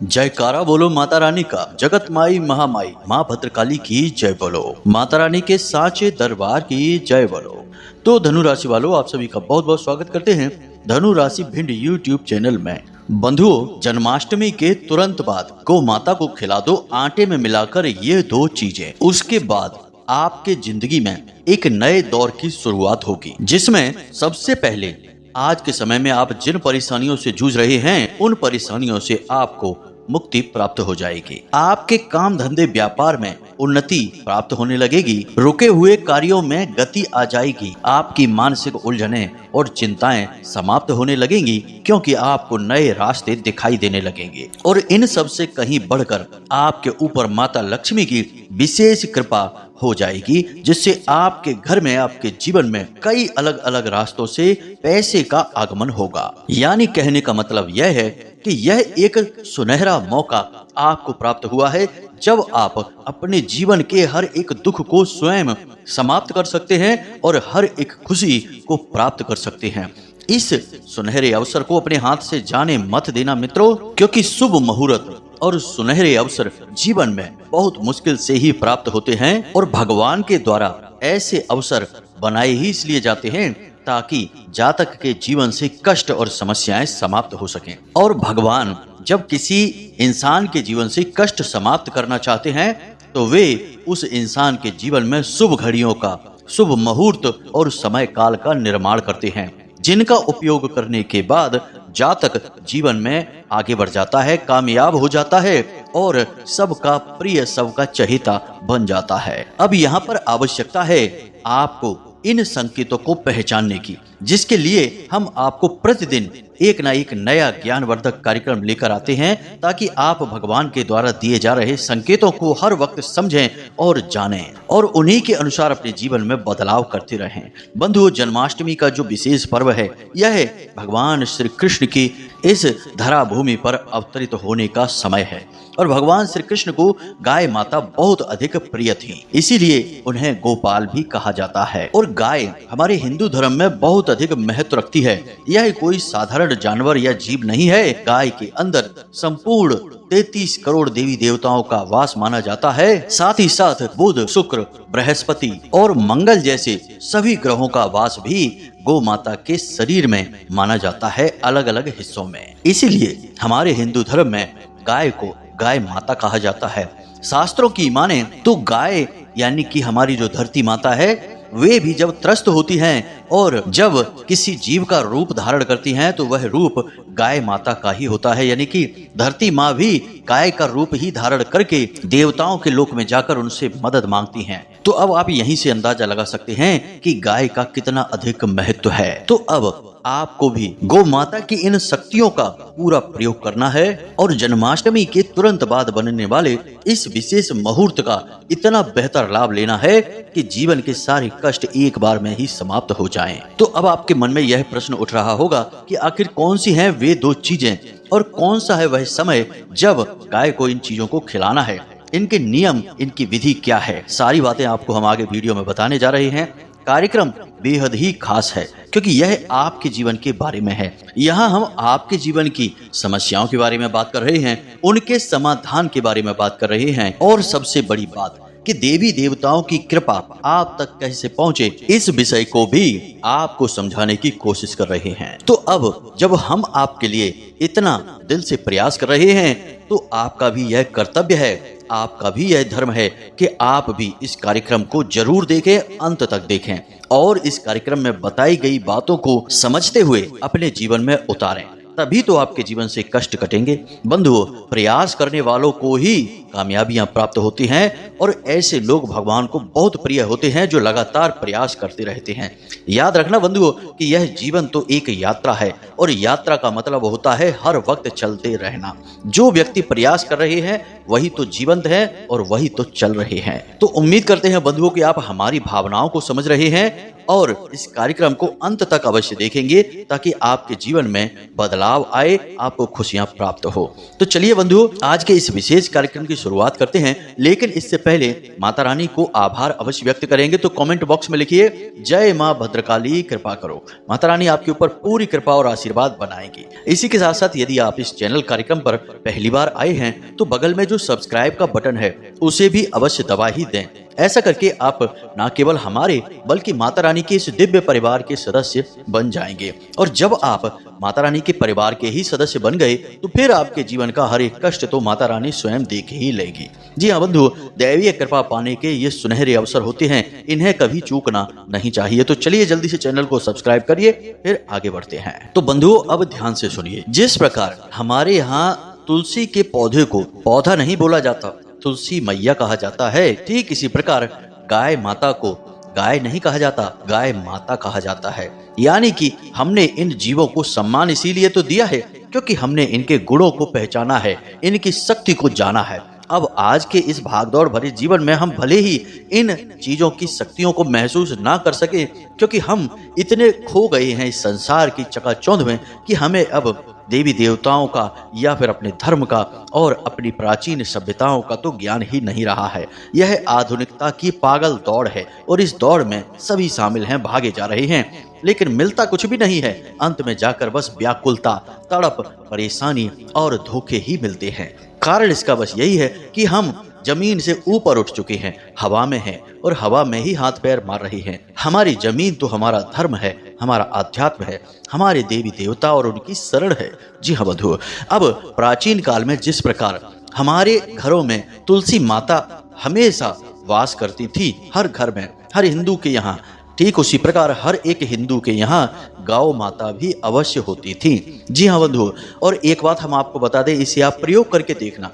जयकारा बोलो माता रानी का, जगत माई महामाई माँ भद्रकाली की जय बोलो, माता रानी के साचे दरबार की जय बोलो। तो धनु राशि वालों, आप सभी का बहुत बहुत स्वागत करते हैं धनु राशि भिंड यूट्यूब चैनल में। बंधुओं, जन्माष्टमी के तुरंत बाद गौ माता को खिला दो आटे में मिलाकर ये दो चीजें। उसके बाद आपके जिंदगी में एक नए दौर की शुरुआत होगी, जिसमें सबसे पहले आज के समय में आप जिन परेशानियों से जूझ रहे हैं उन परेशानियों से आपको मुक्ति प्राप्त हो जाएगी। आपके काम धंधे व्यापार में उन्नति प्राप्त होने लगेगी। रुके हुए कार्यों में गति आ जाएगी। आपकी मानसिक उलझनें और चिंताएं समाप्त होने लगेंगी, क्योंकि आपको नए रास्ते दिखाई देने लगेंगे। और इन सब से कहीं बढ़कर आपके ऊपर माता लक्ष्मी की विशेष कृपा हो जाएगी, जिससे आपके घर में, आपके जीवन में कई अलग अलग रास्तों से पैसे का आगमन होगा। यानी कहने का मतलब यह है कि यह एक सुनहरा मौका आपको प्राप्त हुआ है, जब आप अपने जीवन के हर एक दुख को स्वयं समाप्त कर सकते हैं और हर एक खुशी को प्राप्त कर सकते हैं। इस सुनहरे अवसर को अपने हाथ से जाने मत देना मित्रों, क्योंकि शुभ मुहूर्त और सुनहरे अवसर जीवन में बहुत मुश्किल से ही प्राप्त होते हैं, और भगवान के द्वारा ऐसे अवसर बनाए ही इसलिए जाते हैं ताकि जातक के जीवन से कष्ट और समस्याएं समाप्त हो सकें। और भगवान जब किसी इंसान के जीवन से कष्ट समाप्त करना चाहते हैं तो वे उस इंसान के जीवन में शुभ घड़ियों का, शुभ मुहूर्त और समय काल का निर्माण करते हैं, जिनका उपयोग करने के बाद जातक जीवन में आगे बढ़ जाता है, कामयाब हो जाता है और सबका प्रिय, सबका चहेता बन जाता है। अब यहाँ पर आवश्यकता है आपको इन संकेतों को पहचानने की, जिसके लिए हम आपको प्रतिदिन एक ना एक नया ज्ञानवर्धक कार्यक्रम लेकर आते हैं, ताकि आप भगवान के द्वारा दिए जा रहे संकेतों को हर वक्त समझें और जानें और उन्हीं के अनुसार अपने जीवन में बदलाव करते रहें। बंधुओं, जन्माष्टमी का जो विशेष पर्व है, यह भगवान श्री कृष्ण की इस धरा भूमि पर अवतरित होने का समय है। और भगवान श्री कृष्ण को गाय माता बहुत अधिक प्रिय थी, इसीलिए उन्हें गोपाल भी कहा जाता है। और गाय हमारे हिंदू धर्म में बहुत अधिक महत्व रखती है। यह कोई साधारण जानवर या जीव नहीं है। गाय के अंदर संपूर्ण 33 करोड़ देवी देवताओं का वास माना जाता है। साथ ही साथ बुध, शुक्र, बृहस्पति और मंगल जैसे सभी ग्रहों का वास भी गौ माता के शरीर में माना जाता है, अलग अलग हिस्सों में। इसीलिए हमारे हिंदू धर्म में गाय को गाय माता कहा जाता है। शास्त्रों की माने तो गाय यानी कि हमारी जो धरती माता है, वे भी जब त्रस्त होती हैं और जब किसी जीव का रूप धारण करती हैं तो वह रूप गाय माता का ही होता है। यानी कि धरती माँ भी गाय का रूप ही धारण करके देवताओं के लोक में जाकर उनसे मदद मांगती हैं। तो अब आप यहीं से अंदाजा लगा सकते हैं कि गाय का कितना अधिक महत्व है। तो अब आपको भी गौ माता की इन शक्तियों का पूरा प्रयोग करना है और जन्माष्टमी के तुरंत बाद बनने वाले इस विशेष मुहूर्त का इतना बेहतर लाभ लेना है कि जीवन के सारे कष्ट एक बार में ही समाप्त हो जाएं। तो अब आपके मन में यह प्रश्न उठ रहा होगा कि आखिर कौन सी हैं वे दो चीजें और कौन सा है वह समय जब गाय को इन चीजों को खिलाना है, इनके नियम, इनकी विधि क्या है। सारी बातें आपको हम आगे वीडियो में बताने जा रहे हैं। कार्यक्रम बेहद ही खास है, क्योंकि यह आपके जीवन के बारे में है। यहाँ हम आपके जीवन की समस्याओं के बारे में बात कर रहे हैं, उनके समाधान के बारे में बात कर रहे हैं, और सबसे बड़ी बात कि देवी देवताओं की कृपा आप तक कैसे पहुँचे, इस विषय को भी आपको समझाने की कोशिश कर रहे हैं। तो अब जब हम आपके लिए इतना दिल से प्रयास कर रहे हैं, तो आपका भी यह कर्तव्य है, आपका भी यह धर्म है कि आप भी इस कार्यक्रम को जरूर देखें, अंत तक देखें और इस कार्यक्रम में बताई गई बातों को समझते हुए अपने जीवन में उतारें। तभी तो आपके जीवन से कष्ट कटेंगे। बंधुओं, प्रयास करने वालों को ही कामयाबियां प्राप्त होती हैं और ऐसे लोग भगवान को बहुत प्रिय होते हैं जो लगातार प्रयास करते रहते हैं। याद रखना बंधुओं कि यह जीवन तो एक यात्रा है और यात्रा का मतलब होता है हर वक्त चलते रहना। जो व्यक्ति प्रयास कर रहे हैं वही तो जीवंत है और वही तो चल रहे हैं। तो उम्मीद करते हैं बंधुओं कि आप हमारी भावनाओं को समझ रहे हैं और इस कार्यक्रम को अंत तक अवश्य देखेंगे ताकि आपके जीवन में बदलाव आए, आपको खुशियां प्राप्त हो। तो चलिए बंधुओं, आज के इस विशेष कार्यक्रम की शुरुआत करते हैं, लेकिन इससे पहले माता रानी को आभार अवश्य व्यक्त करेंगे। तो कमेंट बॉक्स में लिखिए, जय मां भद्रकाली कृपा करो। माता रानी आपके ऊपर पूरी कृपा और आशीर्वाद बनाएगी। इसी के साथ साथ यदि आप इस चैनल कार्यक्रम पर पहली बार आए हैं तो बगल में जो सब्सक्राइब का बटन है उसे भी अवश्य दबा ही दें। ऐसा करके आप न केवल हमारे बल्कि माता रानी के इस दिव्य परिवार के सदस्य बन जाएंगे। और जब आप माता रानी के परिवार के ही सदस्य बन गए तो फिर आपके जीवन का हर एक कष्ट तो माता रानी स्वयं देख ही लेगी। जी हाँ बंधु, दैवीय कृपा पाने के ये सुनहरे अवसर होते हैं, इन्हें कभी चूकना नहीं चाहिए। तो चलिए जल्दी से चैनल को सब्सक्राइब करिए, फिर आगे बढ़ते हैं। तो बंधुओं, अब ध्यान से सुनिए। जिस प्रकार हमारे यहाँ तुलसी के पौधे को पौधा नहीं बोला जाता, तुलसी मैया कहा जाता है, ठीक इसी प्रकार गाय माता को गाय नहीं कहा जाता, गाय माता कहा जाता है। यानी कि हमने इन जीवों को सम्मान इसीलिए तो दिया है क्योंकि हमने इनके गुणों को पहचाना है, इनकी शक्ति को जाना है। अब आज के इस भागदौड़ भरे जीवन में हम भले ही इन चीजों की शक्तियों को महसूस ना कर सके क्योंकि हम इतने खो गए हैं इस संसार की चकाचौंध में कि हमें अब देवी देवताओं का या फिर अपने धर्म का और अपनी प्राचीन सभ्यताओं का तो ज्ञान ही नहीं रहा है। यह आधुनिकता की पागल दौड़ है और इस दौड़ में सभी शामिल हैं, भागे जा रहे हैं, लेकिन मिलता कुछ भी नहीं है। अंत में जाकर बस व्याकुलता, तड़प, परेशानी और धोखे ही मिलते हैं। कारण इसका बस यही है कि हम जमीन से ऊपर उठ चुके हैं, हवा में हैं और हवा में ही हाथ पैर मार रहे हैं। हमारी जमीन तो हमारा धर्म है, हमारा आध्यात्म है, हमारे देवी देवता और उनकी शरण है। जी हाँ बंधुओं, अब प्राचीन काल में जिस प्रकार हमारे घरों में तुलसी माता हमेशा वास करती थी, हर घर में, हर हिंदू के यहाँ, ठीक उसी प्रकार हर एक हिंदू के यहाँ गौ माता भी अवश्य होती थी। जी हाँ बंधुओं, और एक बात हम आपको बता दें, इसे आप प्रयोग करके देखना।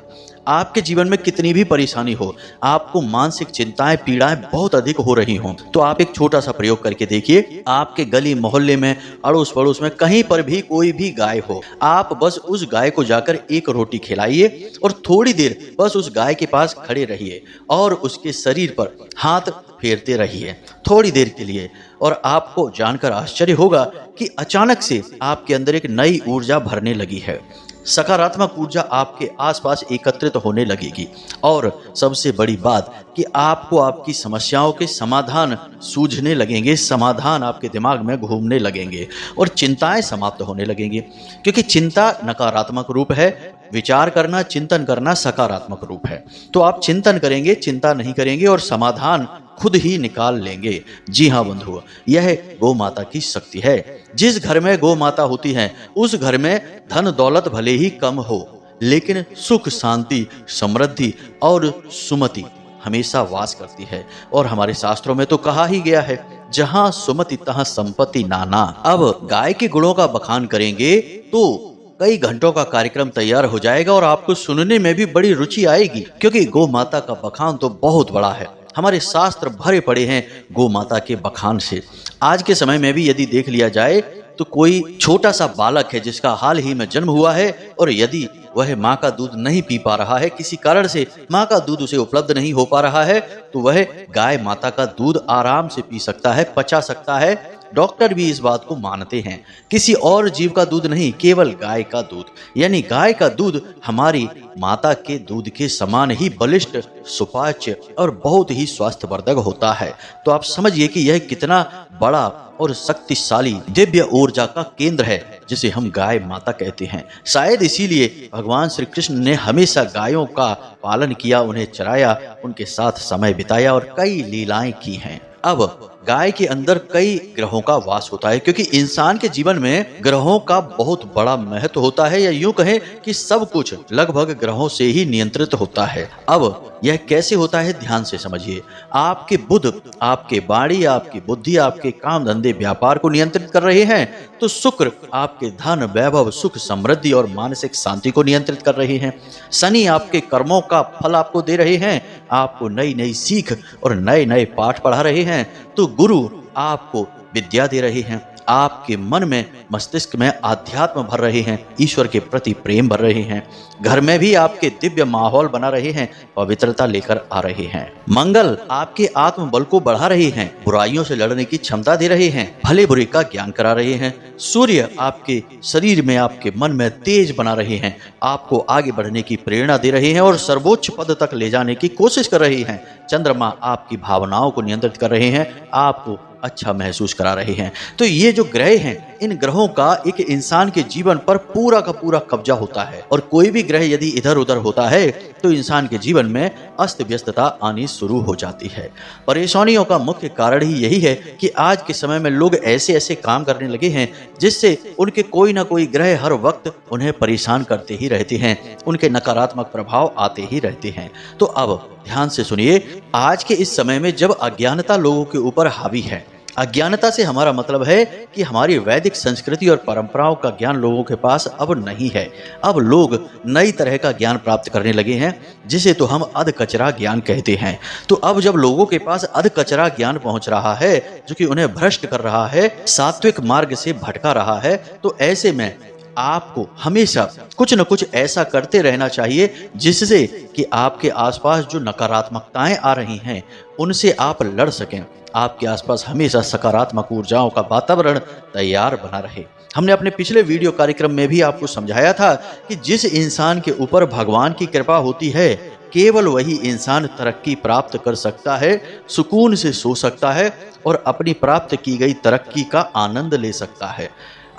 आपके जीवन में कितनी भी परेशानी हो, आपको मानसिक चिंताएं, पीड़ाएं बहुत अधिक हो रही हों, तो आप एक छोटा सा प्रयोग करके देखिए। आपके गली मोहल्ले में, अड़ोस पड़ोस में, कहीं पर भी कोई भी गाय हो, आप बस उस गाय को जाकर एक रोटी खिलाइए और थोड़ी देर बस उस गाय के पास खड़े रहिए और उसके शरीर पर हाथ फेरते रहिए थोड़ी देर के लिए, और आपको जानकर आश्चर्य होगा कि अचानक से आपके अंदर एक नई ऊर्जा भरने लगी है। सकारात्मक ऊर्जा आपके आसपास एकत्रित होने लगेगी और सबसे बड़ी बात कि आपको आपकी समस्याओं के समाधान सूझने लगेंगे, समाधान आपके दिमाग में घूमने लगेंगे और चिंताएं समाप्त होने लगेंगी। क्योंकि चिंता नकारात्मक रूप है, विचार करना, चिंतन करना सकारात्मक रूप है। तो आप चिंतन करेंगे, चिंता नहीं करेंगे और समाधान खुद ही निकाल लेंगे। जी हाँ बंधुओं, यह गौ माता की शक्ति है। जिस घर में गौ माता होती है उस घर में धन दौलत भले ही कम हो, लेकिन सुख, शांति, समृद्धि और सुमति हमेशा वास करती है। और हमारे शास्त्रों में तो कहा ही गया है, जहां सुमति तहां संपत्ति नाना। अब गाय के गुणों का बखान करेंगे तो कई घंटों का कार्यक्रम तैयार हो जाएगा और आपको सुनने में भी बड़ी रुचि आएगी, क्योंकि गौ माता का बखान तो बहुत बड़ा है। हमारे शास्त्र भरे पड़े हैं गौ माता के बखान से। आज के समय में भी यदि देख लिया जाए तो कोई छोटा सा बालक है जिसका हाल ही में जन्म हुआ है और यदि वह माँ का दूध नहीं पी पा रहा है, किसी कारण से माँ का दूध उसे उपलब्ध नहीं हो पा रहा है, तो वह गाय माता का दूध आराम से पी सकता है, पचा सकता है। डॉक्टर भी इस बात को मानते हैं। किसी और जीव का दूध नहीं, केवल गाय का दूध, यानी गाय का दूध हमारी माता के दूध के समान ही बलिष्ठ, सुपाच्य और बहुत ही स्वास्थ्यवर्धक होता है। तो आप समझिए कि यह कितना बड़ा और शक्तिशाली दिव्य ऊर्जा का केंद्र है जिसे हम गाय माता कहते हैं। शायद इसीलिए भगवान श्री कृष्ण ने हमेशा गायों का पालन किया, उन्हें चराया, उनके साथ समय बिताया और कई लीलाएं की हैं। अब गाय के अंदर कई ग्रहों का वास होता है, क्योंकि इंसान के जीवन में ग्रहों का बहुत बड़ा महत्व होता है, या यूं कहें कि सब कुछ लगभग ग्रहों से ही नियंत्रित होता है। अब यह कैसे होता है, ध्यान से समझिए। आपके बुध आपके वाणी, आपकी बुद्धि, आपके काम धंधे, व्यापार को नियंत्रित कर रहे हैं, तो शुक्र आपके धन, वैभव, सुख, समृद्धि और मानसिक शांति को नियंत्रित कर रहे हैं। शनि आपके कर्मों का फल आपको दे रहे हैं, आपको नई नई सीख और नए नए पाठ पढ़ा रहे हैं। तो गुरु आपको विद्या दे रहे हैं। आपके मन में, मस्तिष्क में आध्यात्म भर रहे हैं, ईश्वर के प्रति प्रेम भर रहे हैं। घर में भी आपके दिव्य माहौल बना रहे हैं, पवित्रता लेकर आ रहे हैं। मंगल आपके आत्मबल को बढ़ा रहे हैं, बुराइयों से लड़ने की क्षमता दे रहे हैं, भले बुरे का ज्ञान करा रहे हैं। सूर्य आपके शरीर में, आपके मन में तेज बना रहे हैं, आपको आगे बढ़ने की प्रेरणा दे रहे हैं और सर्वोच्च पद तक ले जाने की कोशिश कर रहे हैं। चंद्रमा आपकी भावनाओं को नियंत्रित कर रहे हैं, आपको अच्छा महसूस करा रहे हैं। तो ये जो ग्रह हैं, इन ग्रहों का एक इंसान के जीवन पर पूरा का पूरा कब्जा होता है और कोई भी ग्रह यदि इधर उधर होता है तो इंसान के जीवन में अस्त व्यस्तता आनी शुरू हो जाती है। परेशानियों का मुख्य कारण ही यही है कि आज के समय में लोग ऐसे ऐसे काम करने लगे हैं जिससे उनके कोई ना कोई ग्रह हर वक्त उन्हें परेशान करते ही रहते हैं, उनके नकारात्मक प्रभाव आते ही रहते हैं। तो अब ध्यान से सुनिए, आज के इस समय में जब अज्ञानता लोगों के ऊपर हावी है, अज्ञानता से हमारा मतलब है कि हमारी वैदिक संस्कृति और परंपराओं का ज्ञान लोगों के पास अब नहीं है। अब लोग नई तरह का ज्ञान प्राप्त करने लगे हैं जिसे तो हम अध कचरा ज्ञान कहते हैं। तो अब जब लोगों के पास अध कचरा ज्ञान पहुंच रहा है जो कि उन्हें भ्रष्ट कर रहा है, सात्विक मार्ग से भटका रहा है, तो ऐसे में आपको हमेशा कुछ न कुछ ऐसा करते रहना चाहिए जिससे कि आपके आसपास जो नकारात्मकताएं आ रही हैं उनसे आप लड़ सकें। आपके आसपास हमेशा सकारात्मक ऊर्जाओं का वातावरण तैयार बना रहे। हमने अपने पिछले वीडियो कार्यक्रम में भी आपको समझाया था कि जिस इंसान के ऊपर भगवान की कृपा होती है केवल वही इंसान तरक्की प्राप्त कर सकता है, सुकून से सो सकता है और अपनी प्राप्त की गई तरक्की का आनंद ले सकता है।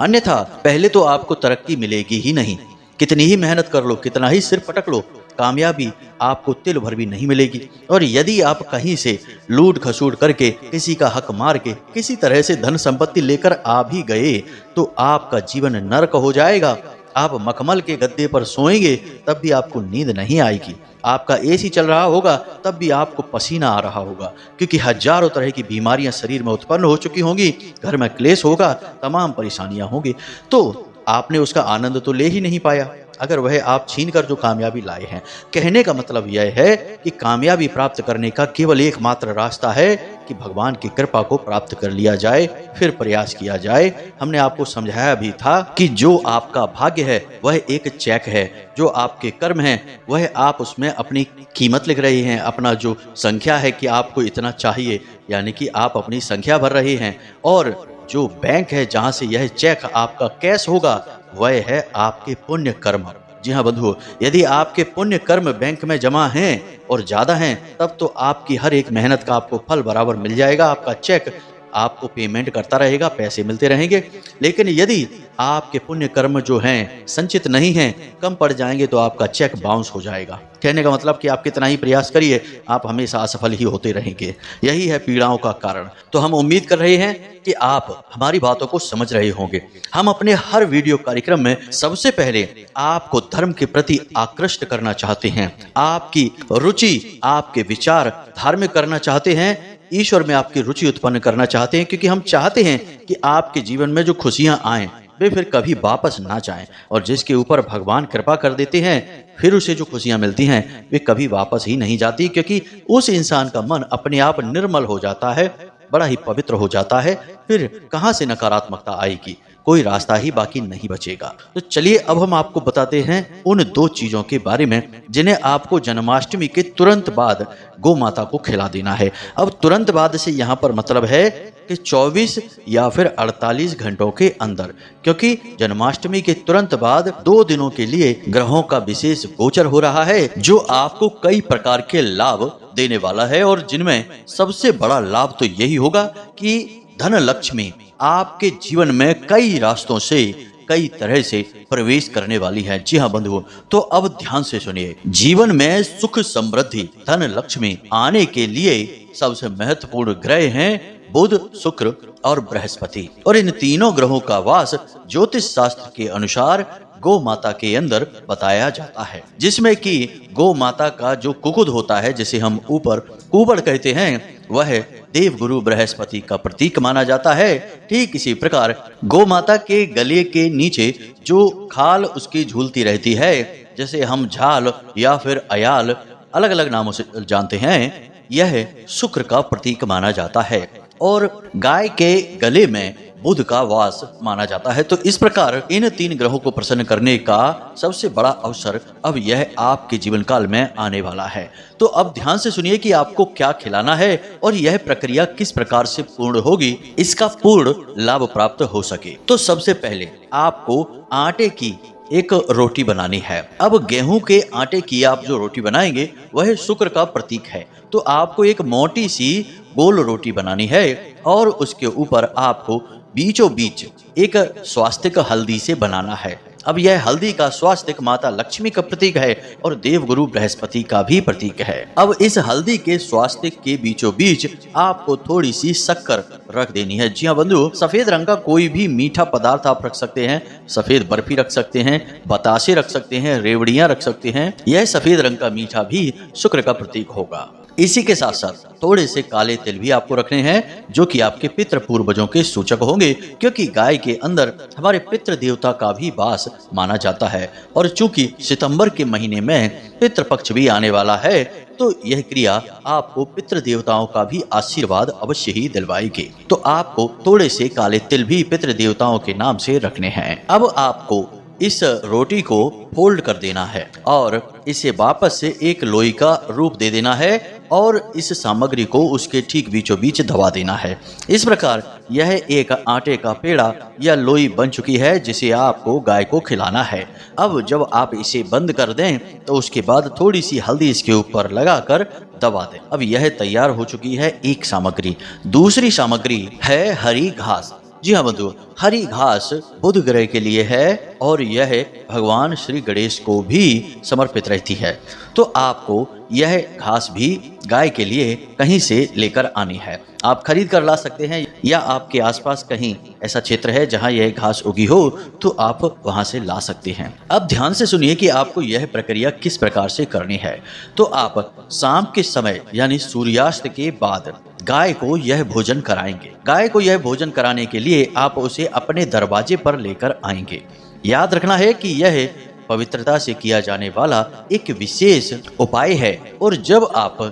अन्यथा पहले तो आपको तरक्की मिलेगी ही नहीं। कितनी ही मेहनत कर लो, कितना ही सिर पटक लो, कामयाबी आपको तिल भर भी नहीं मिलेगी। और यदि आप कहीं से लूट खसूट करके, किसी का हक मार के, किसी तरह से धन संपत्ति लेकर आ भी गए तो आपका जीवन नरक हो जाएगा। आप मखमल के गद्दे पर सोएंगे तब भी आपको नींद नहीं आएगी। आपका एसी चल रहा होगा तब भी आपको पसीना आ रहा होगा, क्योंकि हजारों तरह की बीमारियां शरीर में उत्पन्न हो चुकी होंगी, घर में क्लेश होगा, तमाम परेशानियां होंगी। तो आपने उसका आनंद तो ले ही नहीं पाया अगर वह आप छीन कर जो कामयाबी लाए हैं। कहने का मतलब यह है कि कामयाबी प्राप्त करने का केवल एकमात्र रास्ता है कि भगवान की कृपा को प्राप्त कर लिया जाए, फिर प्रयास किया जाए। हमने आपको समझाया भी था कि जो आपका भाग्य है वह एक चेक है, जो आपके कर्म है वह आप उसमें अपनी कीमत लिख रहे हैं। अपना जो संख्या है कि आपको इतना चाहिए, यानी कि आप अपनी संख्या भर रहे हैं। और जो बैंक है जहां से यह चेक आपका कैश होगा वह है आपके पुण्य कर्म। जी हाँ बंधुओं, यदि आपके पुण्य कर्म बैंक में जमा हैं और ज्यादा हैं तब तो आपकी हर एक मेहनत का आपको फल बराबर मिल जाएगा। आपका चेक आपको पेमेंट करता रहेगा, पैसे मिलते रहेंगे। लेकिन यदि आपके पुण्य कर्म जो हैं संचित नहीं हैं, कम पड़ जाएंगे, तो आपका चेक बाउंस हो जाएगा। कहने का मतलब कि आप कितना ही प्रयास करिए आप हमेशा असफल ही होते रहेंगे। यही है पीड़ाओं का कारण। तो हम उम्मीद कर रहे हैं कि आप हमारी बातों को समझ रहे होंगे। हम अपने हर वीडियो कार्यक्रम में सबसे पहले आपको धर्म के प्रति आकृष्ट करना चाहते हैं। आपकी रुचि, आपके विचार धार्मिक करना चाहते हैं, ईश्वर में आपकी रुचि उत्पन्न करना चाहते हैं, क्योंकि हम चाहते हैं कि आपके जीवन में जो खुशियां आएं वे फिर कभी वापस ना जाएं। और जिसके ऊपर भगवान कृपा कर देते हैं फिर उसे जो खुशियां मिलती हैं वे कभी वापस ही नहीं जाती, क्योंकि उस इंसान का मन अपने आप निर्मल हो जाता है, बड़ा ही पवित्र हो जाता है। फिर कहां से नकारात्मकता आएगी, कोई रास्ता ही बाकी नहीं बचेगा। तो चलिए अब हम आपको बताते हैं उन दो चीजों के बारे में जिन्हें आपको जन्माष्टमी के तुरंत बाद गौ माता को खिला देना है। अब तुरंत बाद से यहाँ पर मतलब है कि 24 या फिर 48 घंटों के अंदर, क्योंकि जन्माष्टमी के तुरंत बाद 2 दिनों के लिए ग्रहों का विशेष गोचर हो रहा है जो आपको कई प्रकार के लाभ देने वाला है। और जिनमें सबसे बड़ा लाभ तो यही होगा कि धन लक्ष्मी आपके जीवन में कई रास्तों से, कई तरह से प्रवेश करने वाली है। जी हाँ बंधुओं, तो अब ध्यान से सुनिए। जीवन में सुख, समृद्धि, धन लक्ष्मी आने के लिए सबसे महत्वपूर्ण ग्रह हैं बुध, शुक्र और बृहस्पति। और इन तीनों ग्रहों का वास ज्योतिष शास्त्र के अनुसार गौ माता के अंदर बताया जाता है, जिसमें कि गौ माता का जो कुकुद होता है, जिसे हम ऊपर कुबड़ कहते हैं, वह देवगुरु बृहस्पति का प्रतीक माना जाता है। ठीक इसी प्रकार गौ माता के गले के नीचे जो खाल उसकी झूलती रहती है, जैसे हम झाल या फिर अयाल अलग अलग नामों से जानते हैं, यह शुक्र का प्रतीक माना जाता है। और गाय के गले में बुध का वास माना जाता है। तो इस प्रकार इन 3 ग्रहों को प्रसन्न करने का सबसे बड़ा अवसर अब यह आपके जीवन काल में आने वाला है। तो अब ध्यान से सुनिए कि आपको क्या खिलाना है और यह प्रक्रिया किस प्रकार से पूर्ण होगी, इसका पूर्ण लाभ प्राप्त हो सके। तो सबसे पहले आपको आटे की एक रोटी बनानी है। अब गेहूं के आटे की आप जो रोटी बनाएंगे वह शुक्र का प्रतीक है। तो आपको एक मोटी सी गोल रोटी बनानी है और उसके ऊपर आपको बीचों बीच एक स्वास्तिक हल्दी से बनाना है। अब यह हल्दी का स्वास्तिक माता लक्ष्मी का प्रतीक है और देवगुरु बृहस्पति का भी प्रतीक है। अब इस हल्दी के स्वास्तिक के बीचों बीच आपको थोड़ी सी शक्कर रख देनी है। जी हाँ बंधु, सफेद रंग का कोई भी मीठा पदार्थ आप रख सकते हैं। सफेद बर्फी रख सकते हैं, बतासे रख सकते हैं, रेवड़ियां रख सकते हैं। यह सफेद रंग का मीठा भी शुक्र का प्रतीक होगा। इसी के साथ साथ थोड़े से काले तिल भी आपको रखने हैं, जो कि आपके पितृ पूर्वजों के सूचक होंगे, क्योंकि गाय के अंदर हमारे पितृ देवता का भी वास माना जाता है। और चूंकि सितंबर के महीने में पितृपक्ष भी आने वाला है, तो यह क्रिया आपको पितृ देवताओं का भी आशीर्वाद अवश्य ही दिलवाएगी। तो आपको थोड़े से काले तिल भी पितृ देवताओं के नाम से रखने हैं। अब आपको इस रोटी को फोल्ड कर देना है और इसे वापस से एक लोई का रूप दे देना है और इस सामग्री को उसके ठीक बीचों बीच दबा देना है। इस प्रकार यह एक आटे का पेड़ा या लोई बन चुकी है, जिसे आपको गाय को खिलाना है। अब जब आप इसे बंद कर दें तो उसके बाद थोड़ी सी हल्दी इसके ऊपर लगाकर दबा दें। अब यह तैयार हो चुकी है एक सामग्री। दूसरी सामग्री है हरी घास। जी हाँ बंधु, हरी घास बुध ग्रह के लिए है और यह भगवान श्री गणेश को भी समर्पित रहती है। तो आपको यह घास भी गाय के लिए कहीं से लेकर आनी है। आप खरीद कर ला सकते हैं या आपके आसपास कहीं ऐसा क्षेत्र है जहां यह घास उगी हो तो आप वहां से ला सकते हैं। अब ध्यान से सुनिए कि आपको यह प्रक्रिया किस प्रकार से करनी है। तो आप शाम के समय यानी सूर्यास्त के बाद गाय को यह भोजन कराएंगे। गाय को यह भोजन कराने के लिए आप उसे अपने दरवाजे पर लेकर आएंगे। याद रखना है कि यह पवित्रता से किया जाने वाला एक विशेष उपाय है और जब आप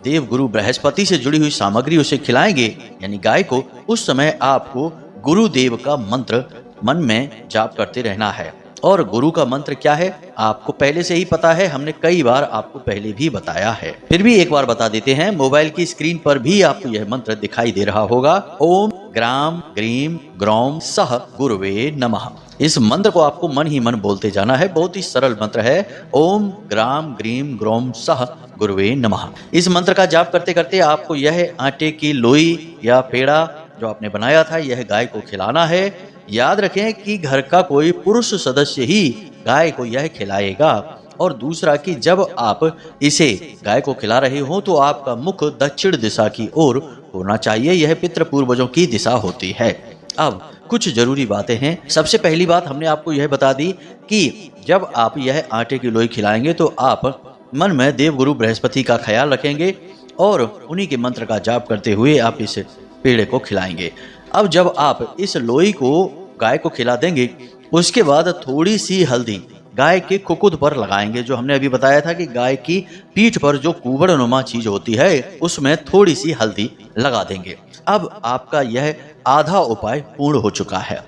देवगुरु बृहस्पति से जुड़ी हुई सामग्री उसे खिलाएंगे यानी गाय को, उस समय आपको गुरुदेव का मंत्र मन में जाप करते रहना है। और गुरु का मंत्र क्या है आपको पहले से ही पता है, हमने कई बार आपको पहले भी बताया है, फिर भी एक बार बता देते हैं। मोबाइल की स्क्रीन पर भी आपको यह मंत्र दिखाई दे रहा होगा, ओम ग्राम ग्रीम ग्रौम सह गुरुवे नमः। इस मंत्र को आपको मन ही मन बोलते जाना है। बहुत ही सरल मंत्र है, ओम ग्राम ग्रीम ग्रौम सह गुरुवे नमः। इस मंत्र का जाप करते करते आपको यह आटे की लोई या पेड़ा जो आपने बनाया था यह गाय को खिलाना है। याद रखें कि घर का कोई पुरुष सदस्य ही गाय को यह खिलाएगा। और दूसरा कि जब आप इसे गाय को खिला रहे हो तो आपका मुख दक्षिण दिशा की ओर होना चाहिए। यह पितृ पूर्वजों की दिशा होती है। अब कुछ जरूरी बातें हैं। सबसे पहली बात हमने आपको यह बता दी कि जब आप यह आटे की लोई खिलाएंगे तो आप मन में देवगुरु बृहस्पति का ख्याल रखेंगे और उन्हीं के मंत्र का जाप करते हुए आप इस पेड़े को खिलाएंगे। अब जब आप इस लोई को गाय को खिला देंगे उसके बाद थोड़ी सी हल्दी गाय के कुकुद पर लगाएंगे। जो हमने अभी बताया था कि गाय की पीठ पर जो कुबड़नुमा चीज होती है उसमें थोड़ी सी हल्दी लगा देंगे। अब आपका यह आधा उपाय पूर्ण हो चुका है,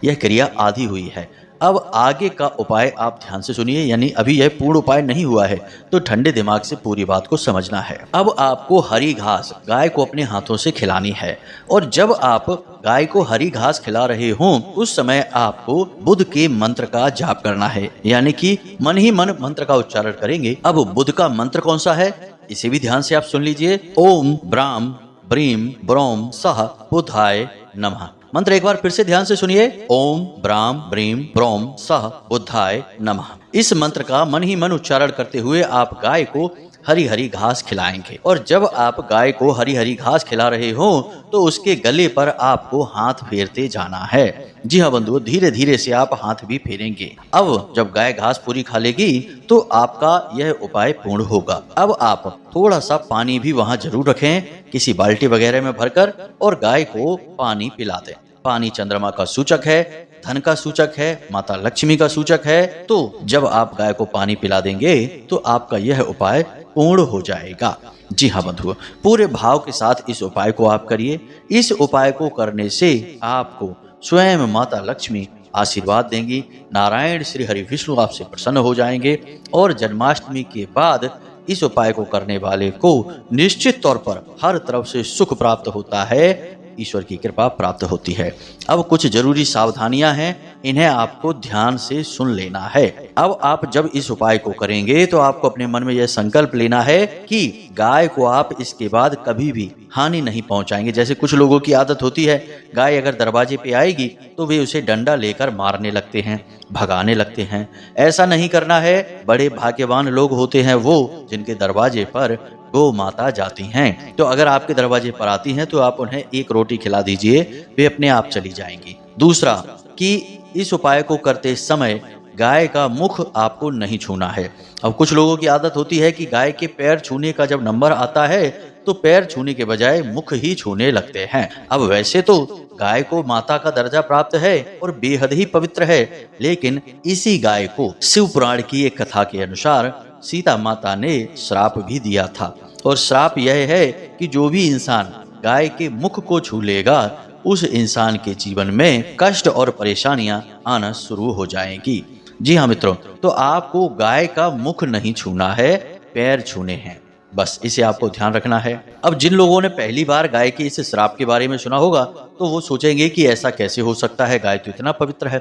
यह क्रिया आधी हुई है। अब आगे का उपाय आप ध्यान से सुनिए, यानी अभी यह पूर्ण उपाय नहीं हुआ है तो ठंडे दिमाग से पूरी बात को समझना है। अब आपको हरी घास गाय को अपने हाथों से खिलानी है और जब आप गाय को हरी घास खिला रहे हों उस समय आपको बुध के मंत्र का जाप करना है, यानी कि मन ही मन मंत्र का उच्चारण करेंगे। अब बुध का मंत्र कौन सा है इसे भी ध्यान से आप सुन लीजिए, ओम ब्राम ब्रीम ब्रोम सह बुधाय नमः। मंत्र एक बार फिर से ध्यान से सुनिए, ओम ब्राम ब्रीम ब्रोम सह बुधाय नमः। इस मंत्र का मन ही मन उच्चारण करते हुए आप गाय को हरी हरी घास खिलाएंगे और जब आप गाय को हरी हरी घास खिला रहे हो तो उसके गले पर आपको हाथ फेरते जाना है। जी हाँ बंधुओं, धीरे धीरे से आप हाथ भी फेरेंगे। अब जब गाय घास पूरी खा लेगी तो आपका यह उपाय पूर्ण होगा। अब आप थोड़ा सा पानी भी वहाँ जरूर रखें किसी बाल्टी वगैरह में भरकर और गाय को पानी पिला दें। पानी चंद्रमा का सूचक है, धन का सूचक है, माता लक्ष्मी का सूचक है। तो जब आप गाय को पानी पिला देंगे तो आपका यह उपाय पूर्ण हो जाएगा। जी हाँ बंधुओं, पूरे भाव के साथ इस उपाय को आप करिए। इस उपाय को करने से आपको स्वयं माता लक्ष्मी आशीर्वाद देंगी। नारायण श्री हरि विष्णु आपसे प्रसन्न हो जाएंगे और जन्माष्टमी के बाद इस उपाय को करने वाले को निश्चित तौर पर हर तरफ से सुख प्राप्त होता है, ईश्वर की कृपा प्राप्त होती है। अब कुछ जरूरी सावधानियां हैं, इन्हें आपको ध्यान से सुन लेना है। अब आप जब इस उपाय को करेंगे तो आपको अपने मन में यह संकल्प लेना है कि गाय को आप इसके बाद कभी भी हानि नहीं पहुंचाएंगे। जैसे कुछ लोगों की आदत होती है, गाय अगर दरवाजे पे आएगी तो वे उसे डंडा लेकर मारने लगते हैं, भगाने लगते हैं। ऐसा नहीं करना है। बड़े भाग्यवान लोग होते हैं वो जिनके दरवाजे पर गौ माता जाती हैं। तो अगर आपके दरवाजे पर आती हैं तो आप उन्हें एक रोटी खिला दीजिए, वे अपने आप चली जाएंगी। दूसरा कि इस उपाय को करते समय गाय का मुख आपको नहीं छूना है। अब कुछ लोगों की आदत होती है कि गाय के पैर छूने का जब नंबर आता है तो पैर छूने के बजाय मुख ही छूने लगते हैं। अब वैसे तो गाय को माता का दर्जा प्राप्त है और बेहद ही पवित्र है, लेकिन इसी गाय को शिव पुराण की एक कथा के अनुसार सीता माता ने श्राप भी दिया था। और श्राप यह है कि जो भी इंसान गाय के मुख को छू लेगा उस इंसान के जीवन में कष्ट और परेशानियां आना शुरू हो जाएंगी। जी हाँ मित्रों, तो आपको गाय का मुख नहीं छूना है, पैर छूने हैं, बस इसे आपको ध्यान रखना है। अब जिन लोगों ने पहली बार गाय के इस श्राप के बारे में सुना होगा तो वो सोचेंगे कि ऐसा कैसे हो सकता है, गाय तो इतना पवित्र है।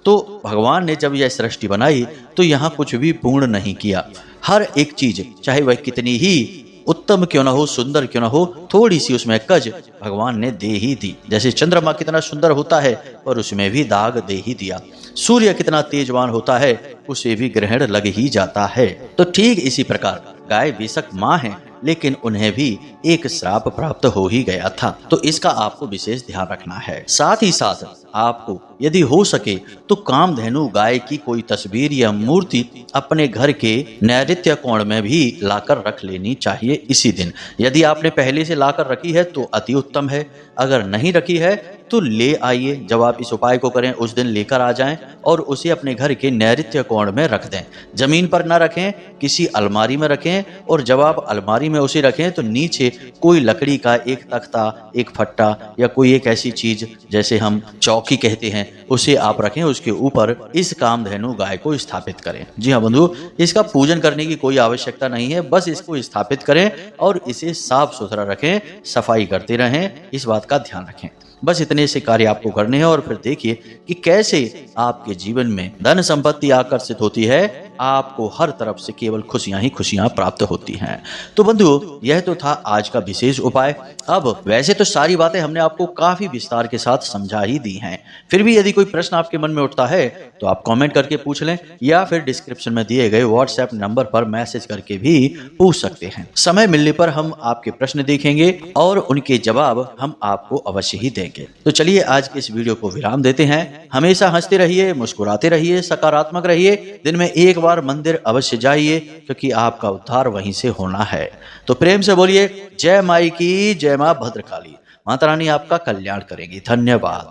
तो भगवान ने जब यह सृष्टि बनाई तो यहाँ कुछ भी पूर्ण नहीं किया। हर एक चीज, चाहे वह कितनी ही उत्तम क्यों ना हो, सुंदर क्यों ना हो, थोड़ी सी उसमें कज भगवान ने दे ही दी। जैसे चंद्रमा कितना सुंदर होता है पर उसमें भी दाग दे ही दिया। सूर्य कितना तेजवान होता है, उसे भी ग्रहण लग ही जाता है। तो ठीक इसी प्रकार गाय बेशक माँ है, लेकिन उन्हें भी एक श्राप प्राप्त हो ही गया था। तो इसका आपको विशेष ध्यान रखना है। साथ ही साथ आपको यदि हो सके तो कामधेनु गाय की कोई तस्वीर या मूर्ति अपने घर के नैऋत्य कोण में भी लाकर रख लेनी चाहिए इसी दिन। यदि आपने पहले से लाकर रखी है तो अति उत्तम है, अगर नहीं रखी है तो ले आइए। जब आप इस उपाय को करें उस दिन लेकर आ जाएं और उसे अपने घर के नैऋत्य कोण में रख दें। जमीन पर ना रखें, किसी अलमारी में रखें, और जब आप अलमारी में उसे रखें तो नीचे कोई लकड़ी का एक तख्ता, एक फट्टा या कोई एक ऐसी चीज जैसे हम चौकी कहते हैं उसे आप रखें, उसके ऊपर इस कामधेनु गाय को स्थापित करें। जी हाँ बंधु, इसका पूजन करने की कोई आवश्यकता नहीं है, बस इसको स्थापित करें और इसे साफ सुथरा रखें, सफाई करते रहें, इस बात का ध्यान रखें। बस इतने से कार्य आपको करने हैं और फिर देखिए कि कैसे आपके जीवन में धन संपत्ति आकर्षित होती है, आपको हर तरफ से केवल खुशियां ही खुशियां प्राप्त होती हैं। तो बंधुओं, यह तो था आज का विशेष उपाय। अब वैसे तो सारी बातें हमने आपको काफी विस्तार के साथ समझा ही दी हैं, फिर भी यदि कोई प्रश्न आपके मन में उठता है तो आप कमेंट करके पूछ लें या फिर डिस्क्रिप्शन में दिए गए व्हाट्सएप नंबर पर मैसेज करके भी पूछ सकते हैं। समय मिलने पर हम आपके प्रश्न देखेंगे और उनके जवाब हम आपको अवश्य ही देंगे। तो चलिए आज के इस वीडियो को विराम देते हैं। हमेशा हंसते रहिए, मुस्कुराते रहिए, सकारात्मक रहिए। दिन में एक बार मंदिर अवश्य जाइए, क्योंकि आपका उद्धार वहीं से होना है। तो प्रेम से बोलिए जय माई की जय, मां भद्रकाली। माता रानी आपका कल्याण करेगी। धन्यवाद।